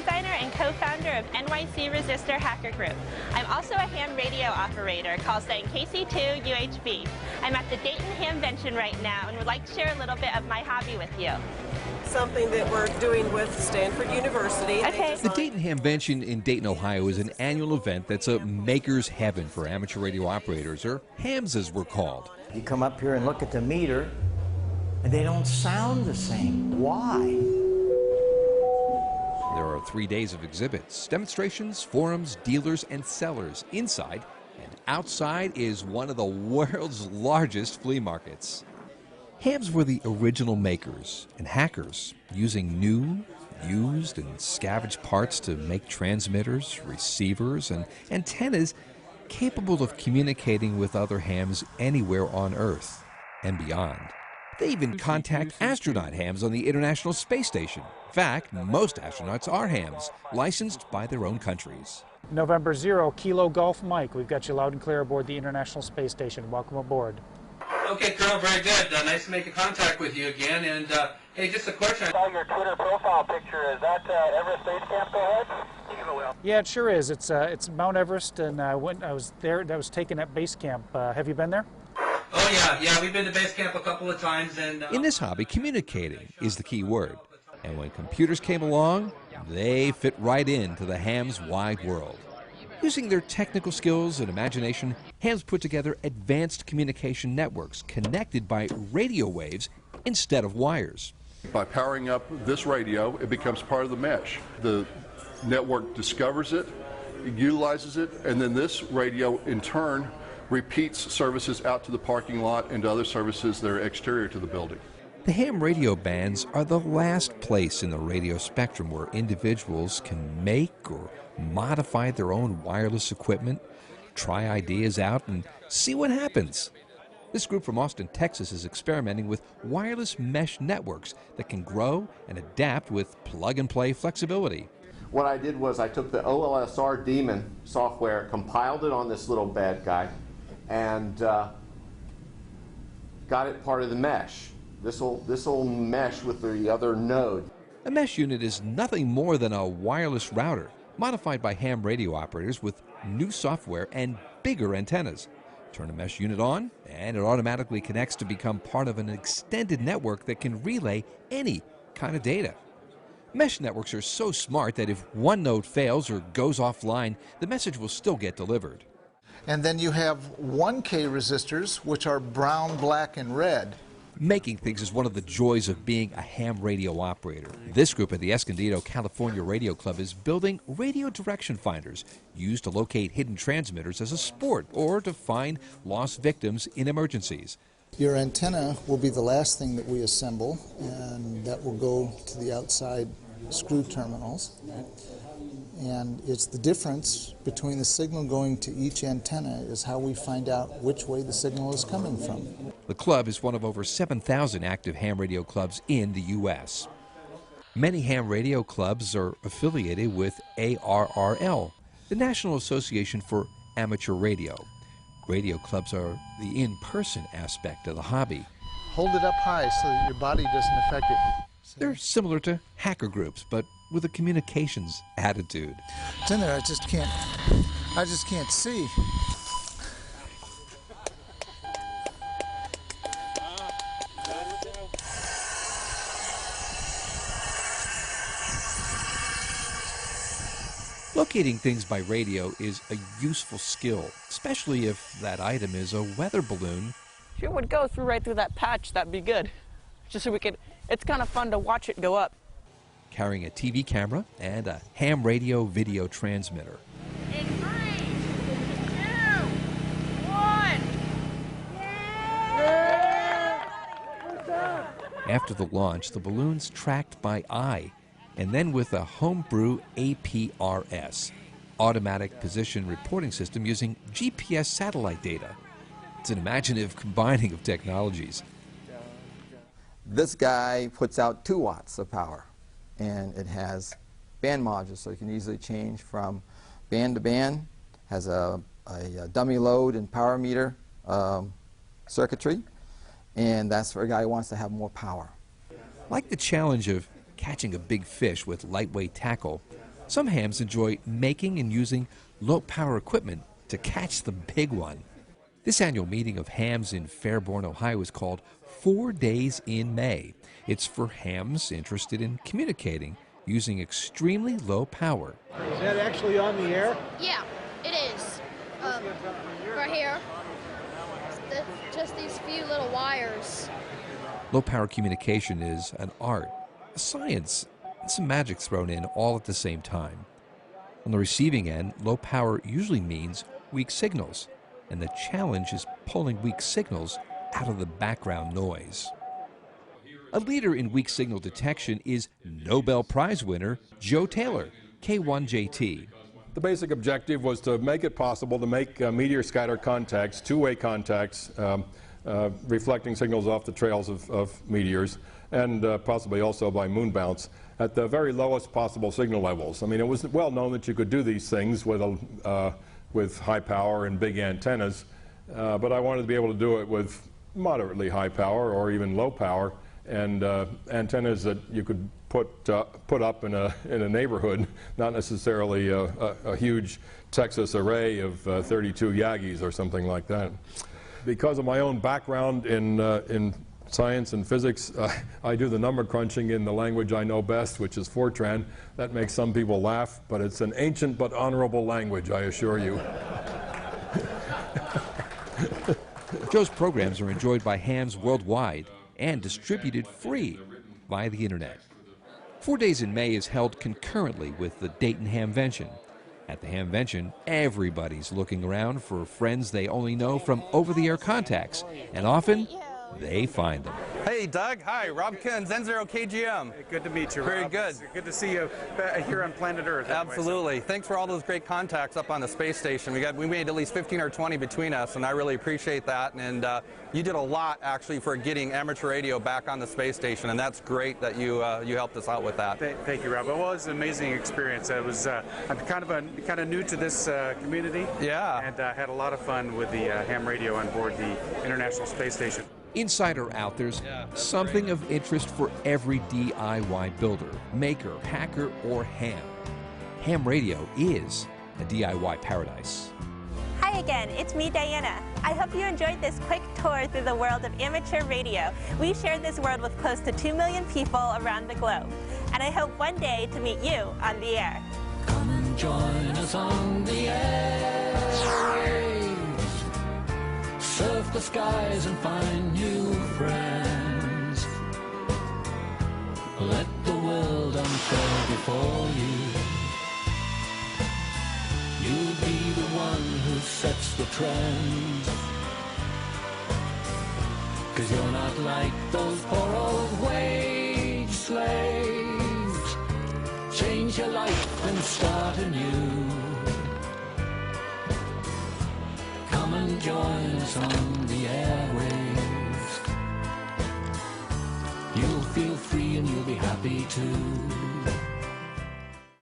designer and co-founder of NYC Resistor Hacker Group. I'm also a ham radio operator, call sign KC2UHB. I'm at the Dayton Hamvention right now and would like to share a little bit of my hobby with you. Something that we're doing with Stanford University. Okay. The Dayton Hamvention in Dayton, Ohio is an annual event that's a maker's heaven for amateur radio operators, or hams as we're called. You come up here and look at the meter, and they don't sound the same. Why? There are 3 days of exhibits, demonstrations, forums, dealers, and sellers. Inside and outside is one of the world's largest flea markets. Hams were the original makers and hackers, using new, used, and scavenged parts to make transmitters, receivers, and antennas capable of communicating with other hams anywhere on Earth and beyond. They even contact astronaut hams on the International Space Station. In fact, most astronauts are hams, licensed by their own countries. November 0, Kilo Golf Mike. We've got you loud and clear aboard the International Space Station. Welcome aboard. Okay, Colonel, very good. Nice to make a contact with you again. And hey, just a question. I saw your Twitter profile picture. Is that Everest Base Camp ahead? Yeah, it sure is. It's Mount Everest, and I was there. That was taken at base camp. Have you been there? Oh yeah, we've been to base camp a couple of times. And in this hobby, communicating is the key word. And when computers came along, they fit right into the ham's wide world. Using their technical skills and imagination, hams put together advanced communication networks connected by radio waves instead of wires. By powering up this radio, it becomes part of the mesh. The network discovers it, utilizes it, and then this radio in turn repeats services out to the parking lot and to other services that are exterior to the building. The ham radio bands are the last place in the radio spectrum where individuals can make or modify their own wireless equipment, try ideas out, and see what happens. This group from Austin, Texas is experimenting with wireless mesh networks that can grow and adapt with plug-and-play flexibility. What I did was I took the OLSR Daemon software, compiled it on this little bad guy, and got it part of the mesh. This will mesh with the other node. A mesh unit is nothing more than a wireless router modified by ham radio operators with new software and bigger antennas. Turn a mesh unit on, and it automatically connects to become part of an extended network that can relay any kind of data. Mesh networks are so smart that if one node fails or goes offline, the message will still get delivered. And then you have 1K resistors, which are brown, black, and red. Making things is one of the joys of being a ham radio operator. This group at the Escondido, California Radio Club is building radio direction finders used to locate hidden transmitters as a sport or to find lost victims in emergencies. Your antenna will be the last thing that we assemble, and that will go to the outside screw terminals. And it's the difference between the signal going to each antenna is how we find out which way the signal is coming from. The club is one of over 7,000 active ham radio clubs in the U.S. Many ham radio clubs are affiliated with ARRL, the National Association for Amateur Radio. Radio clubs are the in-person aspect of the hobby. Hold it up high so that your body doesn't affect it. They're similar to hacker groups, but with a communications attitude. It's in there, I just can't see. Locating things by radio is a useful skill, especially if that item is a weather balloon. If it would go right through that patch, that'd be good. Just so we could, it's kind of fun to watch it go up. Carrying a TV camera and a ham radio video transmitter. In 3, 2, 1. After the launch, the balloon's tracked by eye, and then with a homebrew APRS, automatic position reporting system using GPS satellite data. It's an imaginative combining of technologies. This guy puts out 2 watts of power, and it has band modules, so you can easily change from band to band, has a dummy load and power meter circuitry, and that's for a guy who wants to have more power. Like the challenge of catching a big fish with lightweight tackle, Some hams enjoy making and using low-power equipment to catch the big one. This annual meeting of hams in Fairborn, Ohio is called 4 Days in May. It's for hams interested in communicating using extremely low power. Is that actually on the air? Yeah, it is. Right here. Just these few little wires. Low-power communication is an art, a science, and some magic thrown in all at the same time. On the receiving end, low power usually means weak signals, and the challenge is pulling weak signals out of the background noise. A leader in weak signal detection is Nobel Prize winner Joe Taylor, K1JT. The basic objective was to make it possible to make meteor scatter contacts, two-way contacts, reflecting signals off the trails of meteors, and possibly also by moon bounce, at the very lowest possible signal levels. I mean, it was well known that you could do these things with high power and big antennas, but I wanted to be able to do it with moderately high power or even low power, and antennas that you could put up in a neighborhood, not necessarily a huge Texas array of 32 Yagis or something like that. Because of my own background in science and physics, I do the number crunching in the language I know best, which is Fortran. That makes some people laugh, but it's an ancient but honorable language, I assure you. Joe's programs are enjoyed by hams worldwide and distributed free via the internet. 4 Days in May is held concurrently with the Dayton Hamvention. At the Hamvention, everybody's looking around for friends they only know from over-the-air contacts, and often they find them. Hey, Doug. Hi, Rob Kunz, N0 KGM. Hey, good to meet you, Very Rob. good. It's good to see you here on planet Earth. Absolutely. Thanks for all those great contacts up on the space station. We made at least 15 or 20 between us, and I really appreciate that. And you did a lot, actually, for getting amateur radio back on the space station, and that's great that you helped us out with that. Thank you, Rob. It was an amazing experience. I'm kind of new to this community. Yeah. And had a lot of fun with the ham radio on board the International Space Station. Inside or out, there's something of interest for every DIY builder, maker, hacker, or ham. Ham radio is a DIY paradise. Hi again, it's me, Diana. I hope you enjoyed this quick tour through the world of amateur radio. We share this world with close to 2 million people around the globe. And I hope one day to meet you on the air. Come and join us on the air. Surf the skies and find new friends. Let the world unfurl before you. You'll be the one who sets the trend. 'Cause you're not like those poor old wage slaves. Change your life and start anew. Come and join us on the airwaves. You'll feel free and you'll be happy too.